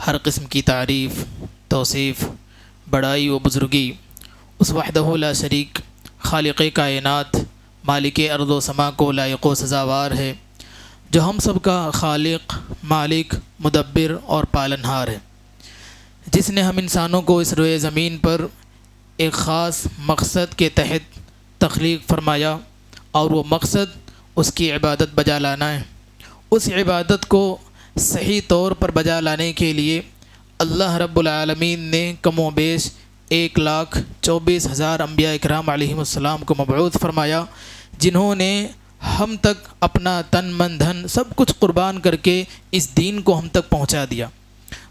ہر قسم کی تعریف، توصیف، بڑائی و بزرگی اس وحدہ لا شریک خالق کائنات، مالک ارض و سما کو لائق و سزاوار ہے، جو ہم سب کا خالق، مالک، مدبر اور پالنہار ہے، جس نے ہم انسانوں کو اس روئے زمین پر ایک خاص مقصد کے تحت تخلیق فرمایا، اور وہ مقصد اس کی عبادت بجا لانا ہے۔ اس عبادت کو صحیح طور پر بجا لانے کے لیے اللہ رب العالمین نے کم و بیش 1,24,000 انبیاء اکرام علیہم السلام کو مبعوث فرمایا، جنہوں نے ہم تک اپنا تن من دھن سب کچھ قربان کر کے اس دین کو ہم تک پہنچا دیا۔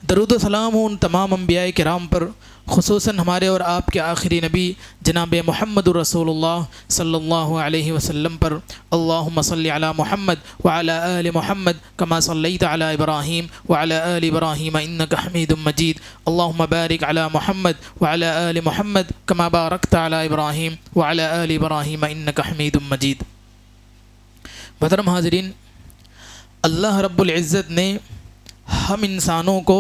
درود و سلام ان تمام انبیاء کرام پر، خصوصاً ہمارے اور آپ کے آخری نبی جناب محمد رسول اللہ صلی اللہ علیہ وسلم پر۔ اللہم صلی علی محمد وعلی آل محمد کما صلیت علی ابراہیم وعلی آل ابراہیم انک حمید مجید۔ اللہم بارک علی محمد وعلی آل محمد کما بارکت علی ابراہیم وعلی آل ابراہیم انک حمید مجید۔ محترم حاضرین، اللہ رب العزت نے ہم انسانوں کو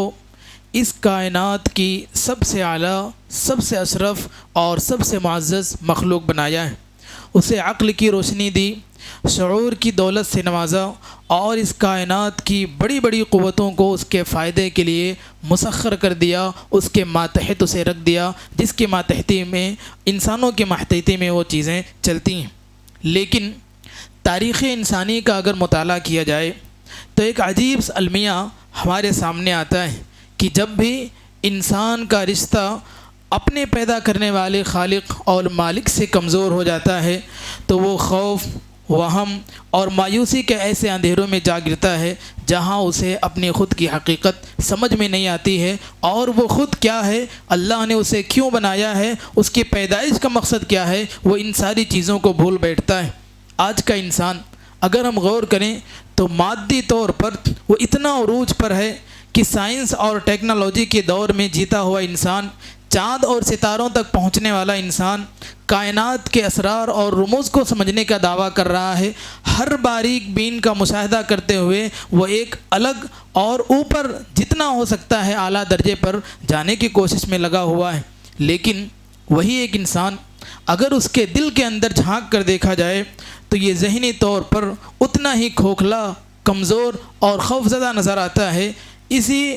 اس کائنات کی سب سے اعلیٰ، سب سے اشرف اور سب سے معزز مخلوق بنایا ہے۔ اسے عقل کی روشنی دی، شعور کی دولت سے نوازا، اور اس کائنات کی بڑی بڑی قوتوں کو اس کے فائدے کے لیے مسخر کر دیا، اس کے ماتحت اسے رکھ دیا، جس کے ماتحتی میں، انسانوں کے ماتحتی میں وہ چیزیں چلتی ہیں۔ لیکن تاریخ انسانی کا اگر مطالعہ کیا جائے تو ایک عجیب المیہ ہمارے سامنے آتا ہے کہ جب بھی انسان کا رشتہ اپنے پیدا کرنے والے خالق اور مالک سے کمزور ہو جاتا ہے تو وہ خوف، وہم اور مایوسی کے ایسے اندھیروں میں جا گرتا ہے جہاں اسے اپنی خود کی حقیقت سمجھ میں نہیں آتی ہے، اور وہ خود کیا ہے، اللہ نے اسے کیوں بنایا ہے، اس کی پیدائش کا مقصد کیا ہے، وہ ان ساری چیزوں کو بھول بیٹھتا ہے۔ آج کا انسان اگر ہم غور کریں تو مادی طور پر وہ اتنا عروج پر ہے کہ سائنس اور ٹیکنالوجی کے دور میں جیتا ہوا انسان، چاند اور ستاروں تک پہنچنے والا انسان، کائنات کے اسرار اور رموز کو سمجھنے کا دعویٰ کر رہا ہے۔ ہر باریک بین کا مشاہدہ کرتے ہوئے وہ ایک الگ اور اوپر جتنا ہو سکتا ہے اعلیٰ درجے پر جانے کی کوشش میں لگا ہوا ہے۔ لیکن وہی ایک انسان اگر اس کے دل کے اندر جھانک کر دیکھا جائے تو یہ ذہنی طور پر اتنا ہی کھوکھلا، کمزور اور خوفزدہ نظر آتا ہے۔ اسی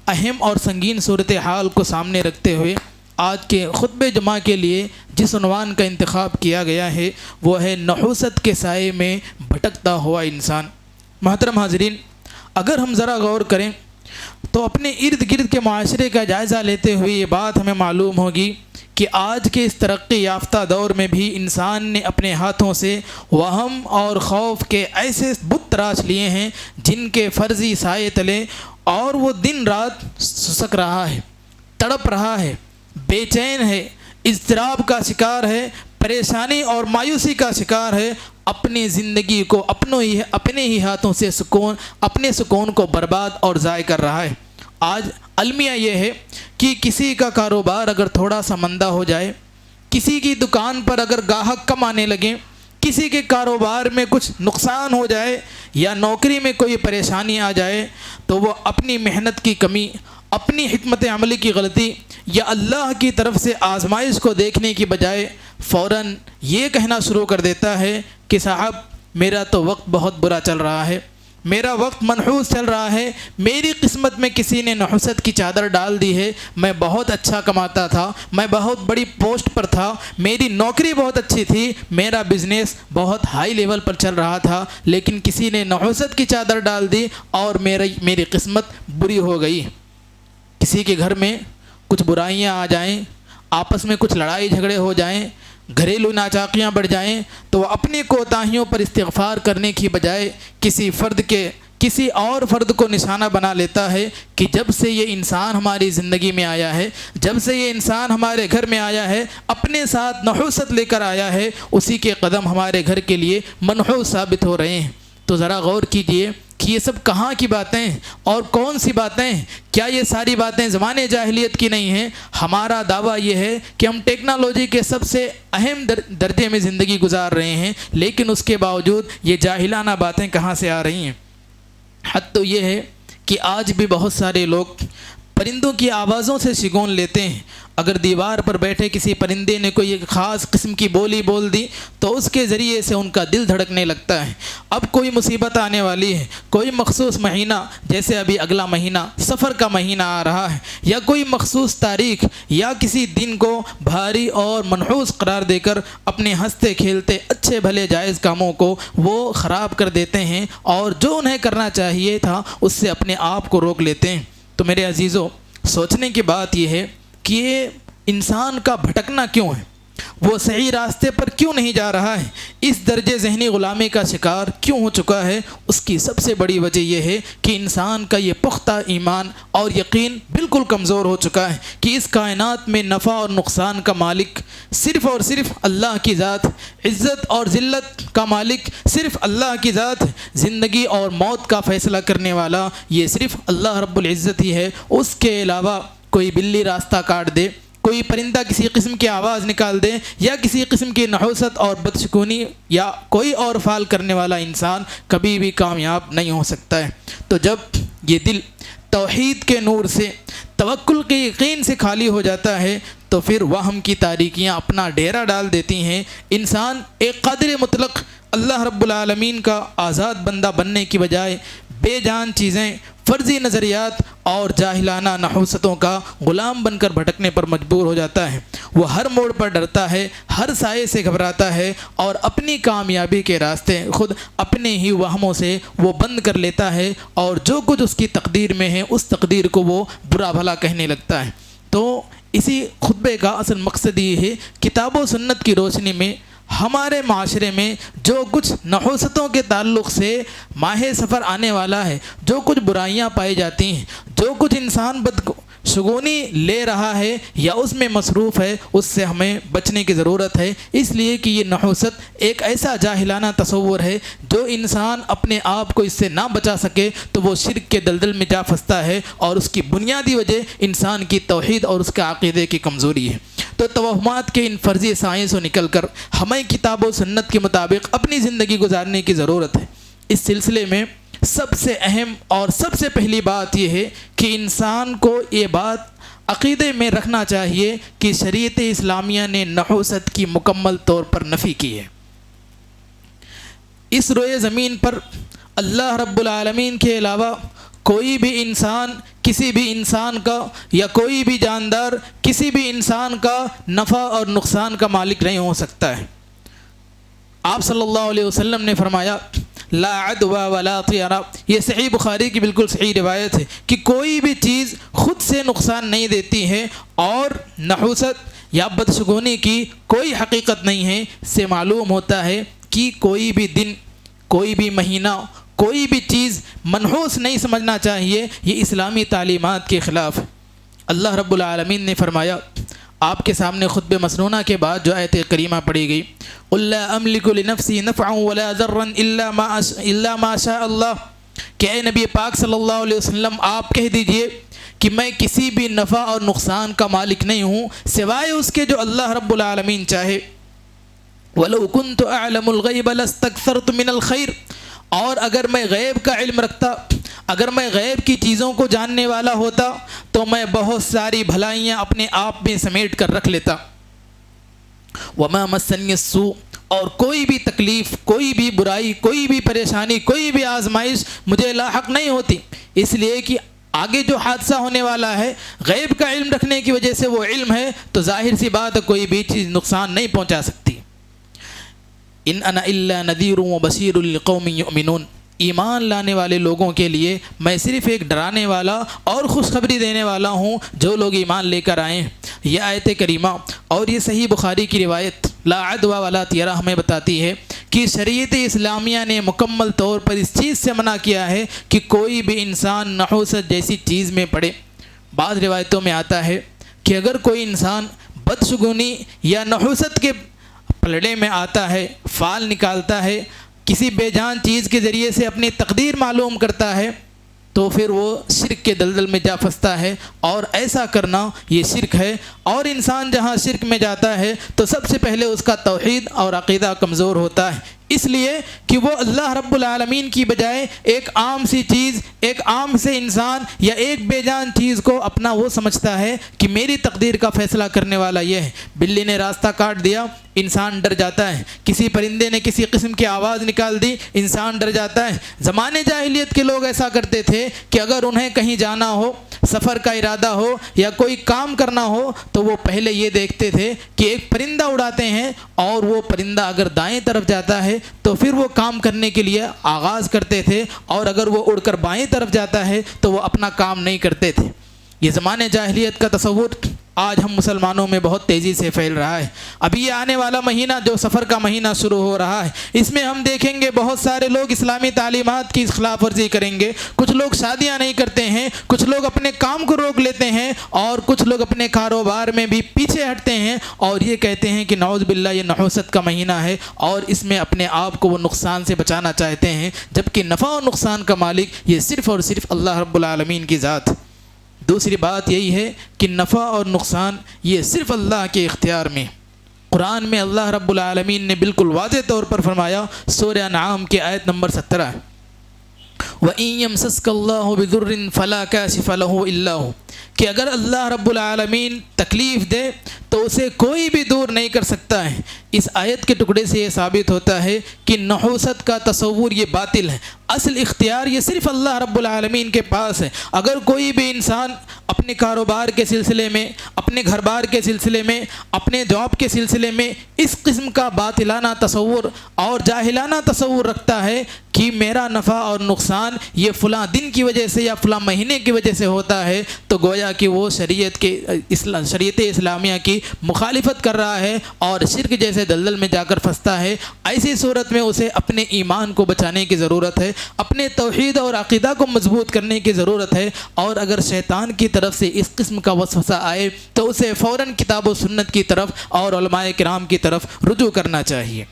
اہم اور سنگین صورتحال کو سامنے رکھتے ہوئے آج کے خطبہ جمعہ کے لیے جس عنوان کا انتخاب کیا گیا ہے وہ ہے نحوست کے سائے میں بھٹکتا ہوا انسان۔ محترم حاضرین، اگر ہم ذرا غور کریں تو اپنے ارد گرد کے معاشرے کا جائزہ لیتے ہوئے یہ بات ہمیں معلوم ہوگی کہ آج کے اس ترقی یافتہ دور میں بھی انسان نے اپنے ہاتھوں سے وہم اور خوف کے ایسے بت تراش لیے ہیں جن کے فرضی سائے تلے اور وہ دن رات سسک رہا ہے، تڑپ رہا ہے، بے چین ہے، اضطراب کا شکار ہے، پریشانی اور مایوسی کا شکار ہے، اپنی زندگی کو اپنے ہی ہاتھوں سے اپنے سکون کو برباد اور ضائع کر رہا ہے۔ آج المیہ یہ ہے کہ کسی کا کاروبار اگر تھوڑا سا مندہ ہو جائے، کسی کی دکان پر اگر گاہک کم آنے لگیں، کسی کے کاروبار میں کچھ نقصان ہو جائے یا نوکری میں کوئی پریشانی آ جائے تو وہ اپنی محنت کی کمی، اپنی حکمت عملی کی غلطی یا اللہ کی طرف سے آزمائش کو دیکھنے کی بجائے فوراً یہ کہنا شروع کر دیتا ہے کہ صاحب میرا تو وقت بہت برا چل رہا ہے، میرا وقت منحوس چل رہا ہے، میری قسمت میں کسی نے نحوست کی چادر ڈال دی ہے، میں بہت اچھا کماتا تھا، میں بہت بڑی پوسٹ پر تھا، میری نوکری بہت اچھی تھی، میرا بزنس بہت ہائی لیول پر چل رہا تھا، لیکن کسی نے نحوست کی چادر ڈال دی اور میری قسمت بری ہو گئی۔ کسی کے گھر میں کچھ برائیاں آ جائیں، آپس میں کچھ لڑائی جھگڑے ہو جائیں، گھریلو ناچاقیاں بڑھ جائیں تو وہ اپنی کوتاہیوں پر استغفار کرنے کی بجائے کسی اور فرد کو نشانہ بنا لیتا ہے کہ جب سے یہ انسان ہماری زندگی میں آیا ہے، جب سے یہ انسان ہمارے گھر میں آیا ہے، اپنے ساتھ نحوست لے کر آیا ہے، اسی کے قدم ہمارے گھر کے لیے منحوس ثابت ہو رہے ہیں۔ تو ذرا غور کیجئے کہ یہ سب کہاں کی باتیں ہیں اور کون سی باتیں ہیں؟ کیا یہ ساری باتیں زمانے جاہلیت کی نہیں ہیں؟ ہمارا دعویٰ یہ ہے کہ ہم ٹیکنالوجی کے سب سے اہم درجے میں زندگی گزار رہے ہیں، لیکن اس کے باوجود یہ جاہلانہ باتیں کہاں سے آ رہی ہیں؟ حد تو یہ ہے کہ آج بھی بہت سارے لوگ پرندوں کی آوازوں سے شگون لیتے ہیں۔ اگر دیوار پر بیٹھے کسی پرندے نے کوئی ایک خاص قسم کی بولی بول دی تو اس کے ذریعے سے ان کا دل دھڑکنے لگتا ہے۔ اب کوئی مصیبت آنے والی ہے، کوئی مخصوص مہینہ، جیسے ابھی اگلا مہینہ سفر کا مہینہ آ رہا ہے، یا کوئی مخصوص تاریخ یا کسی دن کو بھاری اور منحوس قرار دے کر اپنے ہنستے کھیلتے اچھے بھلے جائز کاموں کو وہ خراب کر دیتے ہیں، اور جو انہیں کرنا چاہیے تھا اس سے اپنے آپ کو روک لیتے ہیں۔ تو میرے عزیزو، سوچنے کی بات یہ ہے کہ یہ انسان کا بھٹکنا کیوں ہے، وہ صحیح راستے پر کیوں نہیں جا رہا ہے، اس درجے ذہنی غلامی کا شکار کیوں ہو چکا ہے؟ اس کی سب سے بڑی وجہ یہ ہے کہ انسان کا یہ پختہ ایمان اور یقین بالکل کمزور ہو چکا ہے کہ اس کائنات میں نفع اور نقصان کا مالک صرف اور صرف اللہ کی ذات، عزت اور ذلت کا مالک صرف اللہ کی ذات، زندگی اور موت کا فیصلہ کرنے والا یہ صرف اللہ رب العزت ہی ہے۔ اس کے علاوہ کوئی بلی راستہ کاٹ دے، کوئی پرندہ کسی قسم کی آواز نکال دے، یا کسی قسم کی نحوست اور بدشگونی یا کوئی اور فعل کرنے والا انسان کبھی بھی کامیاب نہیں ہو سکتا ہے۔ تو جب یہ دل توحید کے نور سے، توکل کے یقین سے خالی ہو جاتا ہے تو پھر وہم کی تاریکیاں اپنا ڈیرا ڈال دیتی ہیں۔ انسان ایک قادر مطلق اللہ رب العالمین کا آزاد بندہ بننے کی بجائے بے جان چیزیں، فرضی نظریات اور جاہلانہ نحوستوں کا غلام بن کر بھٹکنے پر مجبور ہو جاتا ہے۔ وہ ہر موڑ پر ڈرتا ہے، ہر سائے سے گھبراتا ہے، اور اپنی کامیابی کے راستے خود اپنے ہی وہموں سے وہ بند کر لیتا ہے، اور جو کچھ اس کی تقدیر میں ہے اس تقدیر کو وہ برا بھلا کہنے لگتا ہے۔ تو اسی خطبے کا اصل مقصد یہ ہے، کتاب و سنت کی روشنی میں ہمارے معاشرے میں جو کچھ نحوستوں کے تعلق سے ماہ سفر آنے والا ہے، جو کچھ برائیاں پائی جاتی ہیں، جو کچھ انسان بدشگونی لے رہا ہے یا اس میں مصروف ہے، اس سے ہمیں بچنے کی ضرورت ہے، اس لیے کہ یہ نحوست ایک ایسا جاہلانہ تصور ہے جو انسان اپنے آپ کو اس سے نہ بچا سکے تو وہ شرک کے دلدل میں جا پھنستا ہے، اور اس کی بنیادی وجہ انسان کی توحید اور اس کے عقیدے کی کمزوری ہے۔ تو توہمات کے ان فرضی سائیں سے نکل کر ہمیں کتاب و سنت کے مطابق اپنی زندگی گزارنے کی ضرورت ہے۔ اس سلسلے میں سب سے اہم اور سب سے پہلی بات یہ ہے کہ انسان کو یہ بات عقیدے میں رکھنا چاہیے کہ شریعت اسلامیہ نے نحوست کی مکمل طور پر نفی کی ہے۔ اس روئے زمین پر اللہ رب العالمین کے علاوہ کوئی بھی انسان کسی بھی انسان کا یا کوئی بھی جاندار کسی بھی انسان کا نفع اور نقصان کا مالک نہیں ہو سکتا ہے۔ آپ صلی اللہ علیہ وسلم نے فرمایا لا عدوى ولا طیرہ، یہ صحیح بخاری کی بالکل صحیح روایت ہے کہ کوئی بھی چیز خود سے نقصان نہیں دیتی ہے، اور نحوست یا بدشگونی کی کوئی حقیقت نہیں ہے۔ سے معلوم ہوتا ہے کہ کوئی بھی دن، کوئی بھی مہینہ، کوئی بھی چیز منحوس نہیں سمجھنا چاہیے، یہ اسلامی تعلیمات کے خلاف ہے۔ اللہ رب العالمین نے فرمایا آپ کے سامنے خطبہ مسنونہ کے بعد جو آیت کریمہ پڑھی گئی، قُل لَا أَمْلِكُ لِنَفْسِي نَفْعًا وَلَا ضَرًّا إِلَّا مَا شَاءَ اللَّهُ، کہ اے نبی پاک صلی اللہ علیہ وسلم آپ کہہ دیجئے کہ میں کسی بھی نفع اور نقصان کا مالک نہیں ہوں سوائے اس کے جو اللہ رب العالمین چاہے۔ وَلَوْ كُنْتُ أَعْلَمُ الْغَيْبَ لَاسْتَكْثَرْتُ مِنَ الْخَيْرِ، اور اگر میں غیب کا علم رکھتا، اگر میں غیب کی چیزوں کو جاننے والا ہوتا تو میں بہت ساری بھلائیاں اپنے آپ میں سمیٹ کر رکھ لیتا۔ وما مسنی السوء، اور کوئی بھی تکلیف، کوئی بھی برائی، کوئی بھی پریشانی، کوئی بھی آزمائش مجھے لاحق نہیں ہوتی، اس لیے کہ آگے جو حادثہ ہونے والا ہے غیب کا علم رکھنے کی وجہ سے وہ علم ہے، تو ظاہر سی بات ہے کوئی بھی چیز نقصان نہیں پہنچا سکتی۔ ان انا الا نذیر و بشیر لقوم یؤمنون، ایمان لانے والے لوگوں کے لیے میں صرف ایک ڈرانے والا اور خوشخبری دینے والا ہوں جو لوگ ایمان لے کر آئیں۔ یہ آیت کریمہ اور یہ صحیح بخاری کی روایت لا عدوى ولا طیرہ ہمیں بتاتی ہے کہ شریعت اسلامیہ نے مکمل طور پر اس چیز سے منع کیا ہے کہ کوئی بھی انسان نحوست جیسی چیز میں پڑے۔ بعض روایتوں میں آتا ہے کہ اگر کوئی انسان بدشگونی یا نحوست کے پلڑے میں آتا ہے، فال نکالتا ہے، کسی بے جان چیز کے ذریعے سے اپنی تقدیر معلوم کرتا ہے، تو پھر وہ شرک کے دلدل میں جا پھنستا ہے، اور ایسا کرنا یہ شرک ہے۔ اور انسان جہاں شرک میں جاتا ہے تو سب سے پہلے اس کا توحید اور عقیدہ کمزور ہوتا ہے، اس لیے کہ وہ اللہ رب العالمین کی بجائے ایک عام سی چیز، ایک عام سے انسان یا ایک بے جان چیز کو اپنا وہ سمجھتا ہے کہ میری تقدیر کا فیصلہ کرنے والا یہ ہے۔ بلی نے راستہ کاٹ دیا، انسان ڈر جاتا ہے۔ کسی پرندے نے کسی قسم کی آواز نکال دی، انسان ڈر جاتا ہے۔ زمانے جاہلیت کے لوگ ایسا کرتے تھے کہ اگر انہیں کہیں جانا ہو، سفر کا ارادہ ہو یا کوئی کام کرنا ہو تو وہ پہلے یہ دیکھتے تھے کہ ایک پرندہ اڑاتے ہیں، اور وہ پرندہ اگر دائیں طرف جاتا ہے تو پھر وہ کام کرنے کے لیے آغاز کرتے تھے، اور اگر وہ اڑ کر بائیں طرف جاتا ہے تو وہ اپنا کام نہیں کرتے تھے۔ یہ زمانے جاہلیت کا تصور آج ہم مسلمانوں میں بہت تیزی سے پھیل رہا ہے۔ ابھی یہ آنے والا مہینہ جو سفر کا مہینہ شروع ہو رہا ہے، اس میں ہم دیکھیں گے بہت سارے لوگ اسلامی تعلیمات کی خلاف ورزی کریں گے۔ کچھ لوگ شادیاں نہیں کرتے ہیں، کچھ لوگ اپنے کام کو روک لیتے ہیں، اور کچھ لوگ اپنے کاروبار میں بھی پیچھے ہٹتے ہیں، اور یہ کہتے ہیں کہ نعوذ باللہ یہ نحوست کا مہینہ ہے، اور اس میں اپنے آپ کو وہ نقصان سے بچانا چاہتے ہیں، جبکہ نفع و نقصان کا مالک یہ صرف اور صرف اللہ رب العالمین کی ذات۔ دوسری بات یہی ہے کہ نفع اور نقصان یہ صرف اللہ کے اختیار میں۔ قرآن میں اللہ رب العالمین نے بالکل واضح طور پر فرمایا، سورہ انعام کی آیت نمبر 17، وَإِن يَمْسَسْكَ اللَّهُ بِضُرٍّ فَلَا كَاشِفَ لَهُ إِلَّا هُوَ، کہ اگر اللہ رب العالمین تکلیف دے تو اسے کوئی بھی دور نہیں کر سکتا ہے۔ اس آیت کے ٹکڑے سے یہ ثابت ہوتا ہے کہ نحوست کا تصور یہ باطل ہے۔ اصل اختیار یہ صرف اللہ رب العالمین کے پاس ہے۔ اگر کوئی بھی انسان اپنے کاروبار کے سلسلے میں، اپنے گھر بار کے سلسلے میں، اپنے جاب کے سلسلے میں اس قسم کا باطلانہ تصور اور جاہلانہ تصور رکھتا ہے کہ میرا نفع اور نقصان یہ فلاں دن کی وجہ سے یا فلاں مہینے کی وجہ سے ہوتا ہے، تو گویا کہ وہ شریعت اسلامیہ کی مخالفت کر رہا ہے اور شرک جیسے دلدل میں جا کر پھنستا ہے۔ ایسی صورت میں اسے اپنے ایمان کو بچانے کی ضرورت ہے، اپنے توحید اور عقیدہ کو مضبوط کرنے کی ضرورت ہے، اور اگر شیطان کی طرف سے اس قسم کا وسوسہ آئے تو اسے فوراً کتاب و سنت کی طرف اور علماء کرام کی طرف رجوع کرنا چاہیے۔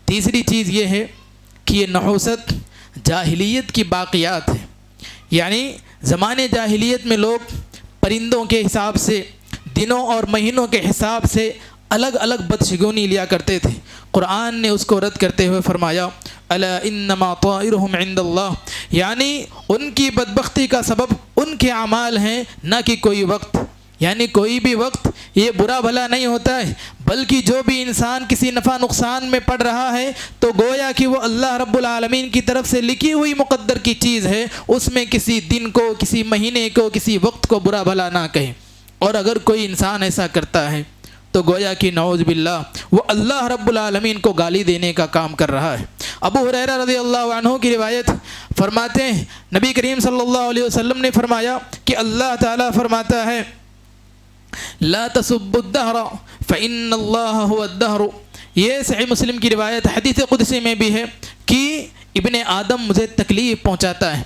تیسری چیز یہ ہے کہ یہ نحوست جاہلیت کی باقیات ہے، یعنی زمانے جاہلیت میں لوگ پرندوں کے حساب سے، دنوں اور مہینوں کے حساب سے الگ الگ بدشگونی لیا کرتے تھے۔ قرآن نے اس کو رد کرتے ہوئے فرمایا، الا انما طائرهم عند اللہ، یعنی ان کی بدبختی کا سبب ان کے اعمال ہیں، نہ کہ کوئی وقت، یعنی کوئی بھی وقت یہ برا بھلا نہیں ہوتا ہے، بلکہ جو بھی انسان کسی نفع نقصان میں پڑ رہا ہے تو گویا کہ وہ اللہ رب العالمین کی طرف سے لکھی ہوئی مقدر کی چیز ہے، اس میں کسی دن کو، کسی مہینے کو، کسی وقت کو برا بھلا نہ کہیں۔ اور اگر کوئی انسان ایسا کرتا ہے تو گویا کہ نعوذ باللہ وہ اللہ رب العالمین کو گالی دینے کا کام کر رہا ہے۔ ابو ہریرہ رضی اللہ عنہ کی روایت فرماتے ہیں، نبی کریم صلی اللہ علیہ وسلم نے فرمایا کہ اللہ تعالیٰ فرماتا ہے، لا تسبوا الدہر فإن اللہ هو الدہر۔ یہ صحیح مسلم کی روایت حدیث قدسی میں بھی ہے کہ ابن آدم مجھے تکلیف پہنچاتا ہے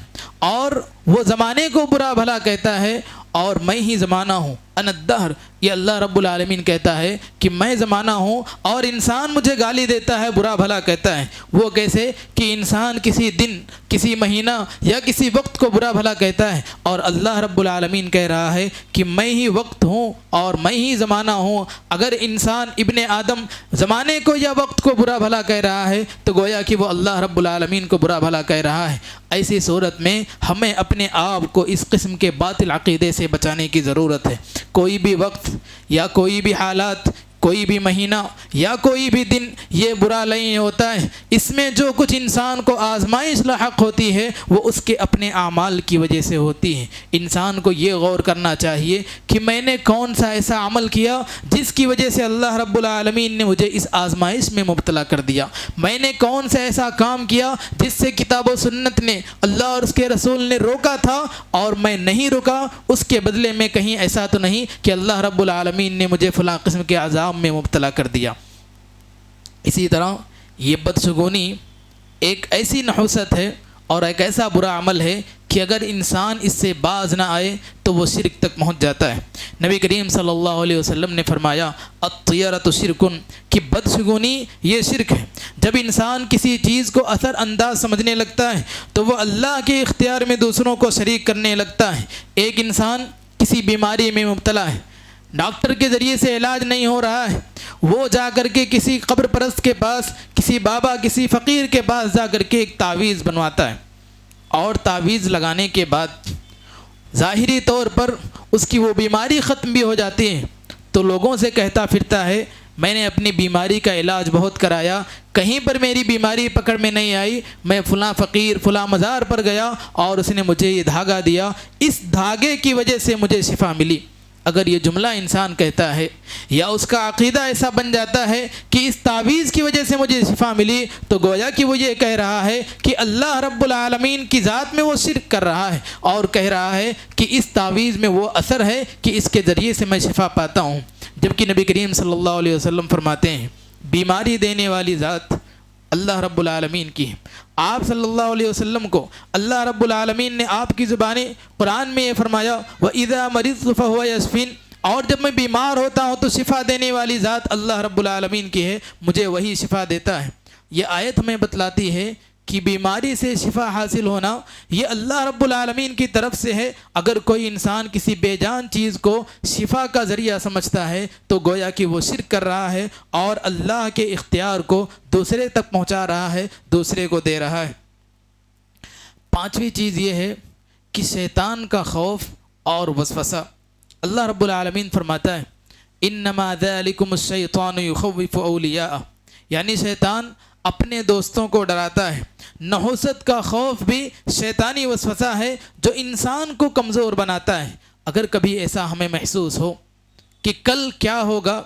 اور وہ زمانے کو برا بھلا کہتا ہے، اور میں ہی زمانہ ہوں، انا الدہر۔ یہ اللہ رب العالمین کہتا ہے کہ میں زمانہ ہوں، اور انسان مجھے گالی دیتا ہے، برا بھلا کہتا ہے۔ وہ کیسے کہ انسان کسی دن، کسی مہینہ یا کسی وقت کو برا بھلا کہتا ہے، اور اللہ رب العالمین کہہ رہا ہے کہ میں ہی وقت ہوں اور میں ہی زمانہ ہوں۔ اگر انسان ابن آدم زمانے کو یا وقت کو برا بھلا کہہ رہا ہے تو گویا کہ وہ اللہ رب العالمین کو برا بھلا کہہ رہا ہے۔ ایسی صورت میں ہمیں اپنے آپ کو اس قسم کے باطل عقیدے سے بچانے کی ضرورت ہے۔ کوئی بھی وقت یا کوئی بھی حالات، کوئی بھی مہینہ یا کوئی بھی دن یہ برا نہیں ہوتا ہے، اس میں جو کچھ انسان کو آزمائش لاحق ہوتی ہے وہ اس کے اپنے اعمال کی وجہ سے ہوتی ہے۔ انسان کو یہ غور کرنا چاہیے کہ میں نے کون سا ایسا عمل کیا جس کی وجہ سے اللہ رب العالمین نے مجھے اس آزمائش میں مبتلا کر دیا، میں نے کون سا ایسا کام کیا جس سے کتاب و سنت نے، اللہ اور اس کے رسول نے روکا تھا اور میں نہیں رکا، اس کے بدلے میں کہیں ایسا تو نہیں کہ اللہ رب العالمین نے مجھے فلاں قسم کے عذاب میں مبتلا کر دیا۔ اسی طرح یہ بدشگونی ایک ایسی نحوست ہے اور ایک ایسا برا عمل ہے کہ اگر انسان اس سے باز نہ آئے تو وہ شرک تک پہنچ جاتا ہے۔ نبی کریم صلی اللہ علیہ وسلم نے فرمایا، الطیرۃ شرکن، کہ بدشگونی یہ شرک ہے۔ جب انسان کسی چیز کو اثر انداز سمجھنے لگتا ہے تو وہ اللہ کے اختیار میں دوسروں کو شریک کرنے لگتا ہے۔ ایک انسان کسی بیماری میں مبتلا ہے، ڈاکٹر کے ذریعے سے علاج نہیں ہو رہا ہے، وہ جا کر کے کسی قبر پرست کے پاس، کسی بابا، کسی فقیر کے پاس جا کر کے ایک تعویذ بنواتا ہے، اور تعویذ لگانے کے بعد ظاہری طور پر اس کی وہ بیماری ختم بھی ہو جاتی ہے، تو لوگوں سے کہتا پھرتا ہے میں نے اپنی بیماری کا علاج بہت کرایا، کہیں پر میری بیماری پکڑ میں نہیں آئی، میں فلاں فقیر فلاں مزار پر گیا اور اس نے مجھے یہ دھاگا دیا، اس دھاگے کی وجہ سے مجھے شفا ملی۔ اگر یہ جملہ انسان کہتا ہے یا اس کا عقیدہ ایسا بن جاتا ہے کہ اس تعویذ کی وجہ سے مجھے شفا ملی، تو گویا کہ وہ یہ کہہ رہا ہے کہ اللہ رب العالمین کی ذات میں وہ شرک کر رہا ہے، اور کہہ رہا ہے کہ اس تعویذ میں وہ اثر ہے کہ اس کے ذریعے سے میں شفا پاتا ہوں، جبکہ نبی کریم صلی اللہ علیہ وسلم فرماتے ہیں بیماری دینے والی ذات اللہ رب العالمین کی ہے۔ آپ صلی اللہ علیہ وسلم کو اللہ رب العالمین نے آپ کی زبانیں قرآن میں یہ فرمایا وَإِذَا مَرِضْتُ فَهُوَ يَشْفِينِ، اور جب میں بیمار ہوتا ہوں تو شفا دینے والی ذات اللہ رب العالمین کی ہے، مجھے وہی شفا دیتا ہے۔ یہ آیت ہمیں بتلاتی ہے کہ بیماری سے شفا حاصل ہونا یہ اللہ رب العالمین کی طرف سے ہے۔ اگر کوئی انسان کسی بے جان چیز کو شفا کا ذریعہ سمجھتا ہے تو گویا کہ وہ شرک کر رہا ہے اور اللہ کے اختیار کو دوسرے تک پہنچا رہا ہے، دوسرے کو دے رہا ہے۔ پانچویں چیز یہ ہے کہ شیطان کا خوف اور وسوسہ۔ اللہ رب العالمین فرماتا ہے انما ذالکم الشیطان یخوف اولیاءہ، یعنی شیطان اپنے دوستوں کو ڈراتا ہے۔ نحوست کا خوف بھی شیطانی وسوسہ ہے جو انسان کو کمزور بناتا ہے۔ اگر کبھی ایسا ہمیں محسوس ہو کہ کل کیا ہوگا،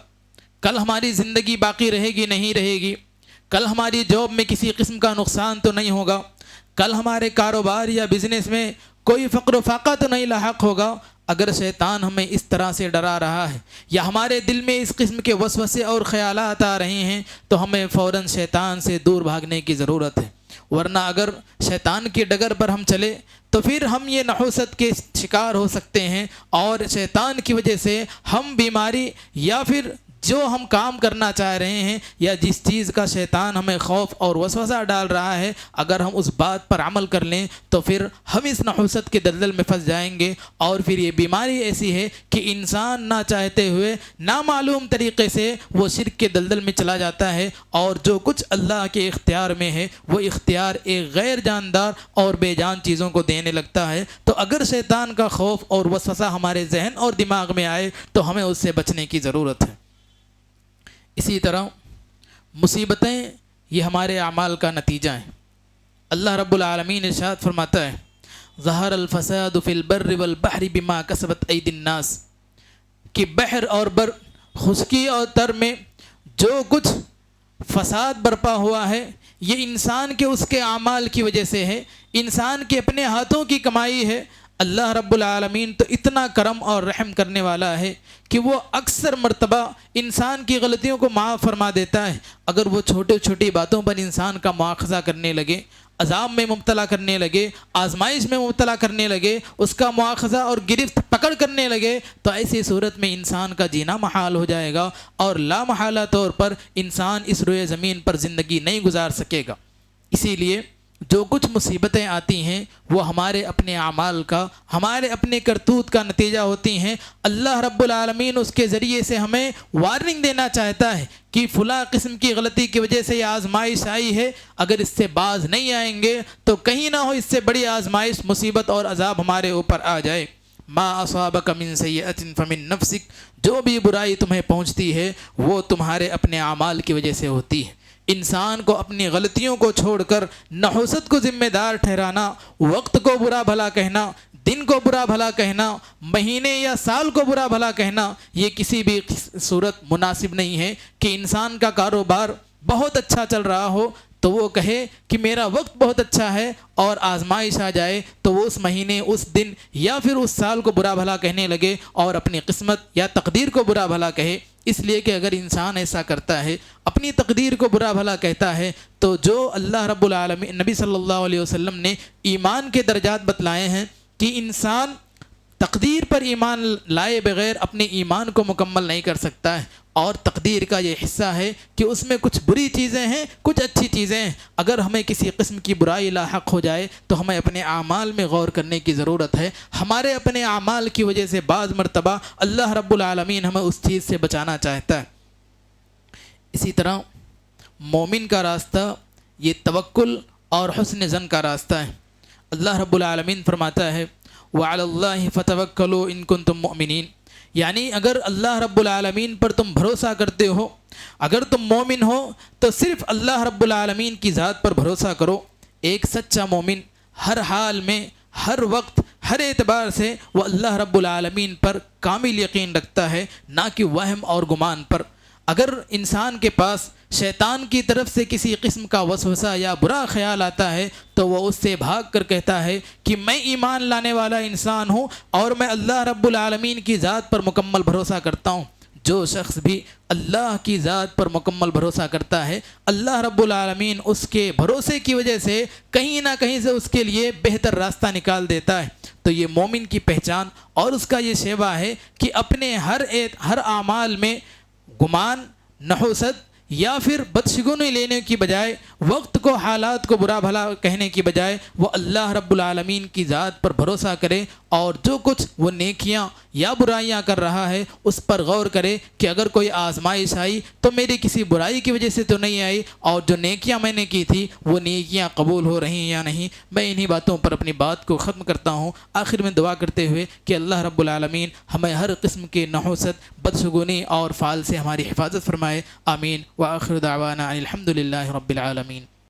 کل ہماری زندگی باقی رہے گی نہیں رہے گی، کل ہماری جاب میں کسی قسم کا نقصان تو نہیں ہوگا، کل ہمارے کاروبار یا بزنس میں کوئی فقر و فاقہ تو نہیں لاحق ہوگا، اگر شیطان ہمیں اس طرح سے ڈرا رہا ہے یا ہمارے دل میں اس قسم کے وسوسے اور خیالات آ رہے ہیں تو ہمیں فوراً شیطان سے دور بھاگنے کی ضرورت ہے، ورنہ اگر شیطان کی ڈگر پر ہم چلے تو پھر ہم یہ نحوست کے شکار ہو سکتے ہیں، اور شیطان کی وجہ سے ہم بیماری یا پھر جو ہم کام کرنا چاہ رہے ہیں یا جس چیز کا شیطان ہمیں خوف اور وسوسہ ڈال رہا ہے، اگر ہم اس بات پر عمل کر لیں تو پھر ہم اس نحوست کے دلدل میں پھنس جائیں گے، اور پھر یہ بیماری ایسی ہے کہ انسان نہ چاہتے ہوئے نامعلوم طریقے سے وہ شرک کے دلدل میں چلا جاتا ہے، اور جو کچھ اللہ کے اختیار میں ہے وہ اختیار ایک غیر جاندار اور بے جان چیزوں کو دینے لگتا ہے۔ تو اگر شیطان کا خوف اور وسوسہ ہمارے ذہن اور دماغ میں آئے تو ہمیں اس سے بچنے کی ضرورت ہے۔ اسی طرح مصیبتیں یہ ہمارے اعمال کا نتیجہ ہیں۔ اللہ رب العالمین ارشاد فرماتا ہے ظہر الفساد فی البر والبحر بما کسبت ایدی الناس، کہ بحر اور بر، خشکی اور تر میں جو کچھ فساد برپا ہوا ہے یہ انسان کے اس کے اعمال کی وجہ سے ہے، انسان کے اپنے ہاتھوں کی کمائی ہے۔ اللہ رب العالمین تو اتنا کرم اور رحم کرنے والا ہے کہ وہ اکثر مرتبہ انسان کی غلطیوں کو معاف فرما دیتا ہے۔ اگر وہ چھوٹی چھوٹی باتوں پر انسان کا مواخذہ کرنے لگے، عذاب میں مبتلا کرنے لگے، آزمائش میں مبتلا کرنے لگے، اس کا مواخذہ اور گرفت پکڑ کرنے لگے، تو ایسی صورت میں انسان کا جینا محال ہو جائے گا اور لا محالہ طور پر انسان اس روئے زمین پر زندگی نہیں گزار سکے گا۔ اسی لیے جو کچھ مصیبتیں آتی ہیں وہ ہمارے اپنے اعمال کا، ہمارے اپنے کرتوت کا نتیجہ ہوتی ہیں۔ اللہ رب العالمین اس کے ذریعے سے ہمیں وارننگ دینا چاہتا ہے کہ فلاں قسم کی غلطی کی وجہ سے یہ آزمائش آئی ہے، اگر اس سے باز نہیں آئیں گے تو کہیں نہ ہو اس سے بڑی آزمائش، مصیبت اور عذاب ہمارے اوپر آ جائے۔ ما اصابک من سیئۃ فمن نفسک، جو بھی برائی تمہیں پہنچتی ہے وہ تمہارے اپنے اعمال کی وجہ سے ہوتی ہے۔ انسان کو اپنی غلطیوں کو چھوڑ کر نحوست کو ذمہ دار ٹھہرانا، وقت کو برا بھلا کہنا، دن کو برا بھلا کہنا، مہینے یا سال کو برا بھلا کہنا، یہ کسی بھی صورت مناسب نہیں ہے کہ انسان کا کاروبار بہت اچھا چل رہا ہو تو وہ کہے کہ میرا وقت بہت اچھا ہے، اور آزمائش آ جائے تو وہ اس مہینے، اس دن یا پھر اس سال کو برا بھلا کہنے لگے اور اپنی قسمت یا تقدیر کو برا بھلا کہے۔ اس لیے کہ اگر انسان ایسا کرتا ہے، اپنی تقدیر کو برا بھلا کہتا ہے، تو جو اللہ رب العالمین، نبی صلی اللہ علیہ وسلم نے ایمان کے درجات بتلائے ہیں کہ انسان تقدیر پر ایمان لائے بغیر اپنے ایمان کو مکمل نہیں کر سکتا ہے، اور تقدیر کا یہ حصہ ہے کہ اس میں کچھ بری چیزیں ہیں، کچھ اچھی چیزیں ہیں۔ اگر ہمیں کسی قسم کی برائی لاحق ہو جائے تو ہمیں اپنے اعمال میں غور کرنے کی ضرورت ہے۔ ہمارے اپنے اعمال کی وجہ سے بعض مرتبہ اللہ رب العالمین ہمیں اس چیز سے بچانا چاہتا ہے۔ اسی طرح مومن کا راستہ یہ توکل اور حسن ظن کا راستہ ہے۔ اللہ رب العالمین فرماتا ہے وَعَلَى اللَّهِ فَتَوَكَّلُوا إِن كُنتُم مُؤْمِنِينَ، یعنی اگر اللہ رب العالمین پر تم بھروسہ کرتے ہو، اگر تم مومن ہو تو صرف اللہ رب العالمین کی ذات پر بھروسہ کرو۔ ایک سچا مومن ہر حال میں، ہر وقت، ہر اعتبار سے وہ اللہ رب العالمین پر کامل یقین رکھتا ہے، نہ کہ وہم اور گمان پر۔ اگر انسان کے پاس شیطان کی طرف سے کسی قسم کا وسوسہ یا برا خیال آتا ہے تو وہ اس سے بھاگ کر کہتا ہے کہ میں ایمان لانے والا انسان ہوں اور میں اللہ رب العالمین کی ذات پر مکمل بھروسہ کرتا ہوں۔ جو شخص بھی اللہ کی ذات پر مکمل بھروسہ کرتا ہے، اللہ رب العالمین اس کے بھروسے کی وجہ سے کہیں نہ کہیں سے اس کے لیے بہتر راستہ نکال دیتا ہے۔ تو یہ مومن کی پہچان اور اس کا یہ شیوا ہے کہ اپنے ہر اعمال میں گمان، نحوست یا پھر بدشگونی لینے کی بجائے، وقت کو، حالات کو برا بھلا کہنے کی بجائے وہ اللہ رب العالمین کی ذات پر بھروسہ کرے، اور جو کچھ وہ نیکیاں یا برائیاں کر رہا ہے اس پر غور کرے کہ اگر کوئی آزمائش آئی تو میری کسی برائی کی وجہ سے تو نہیں آئی، اور جو نیکیاں میں نے کی تھی وہ نیکیاں قبول ہو رہی ہیں یا نہیں۔ میں انہی باتوں پر اپنی بات کو ختم کرتا ہوں، آخر میں دعا کرتے ہوئے کہ اللہ رب العالمین ہمیں ہر قسم کے نحوست، بدشگونی اور فعال سے ہماری حفاظت فرمائے، آمین۔ وآخر دعوانا الحمد للہ رب العالمین۔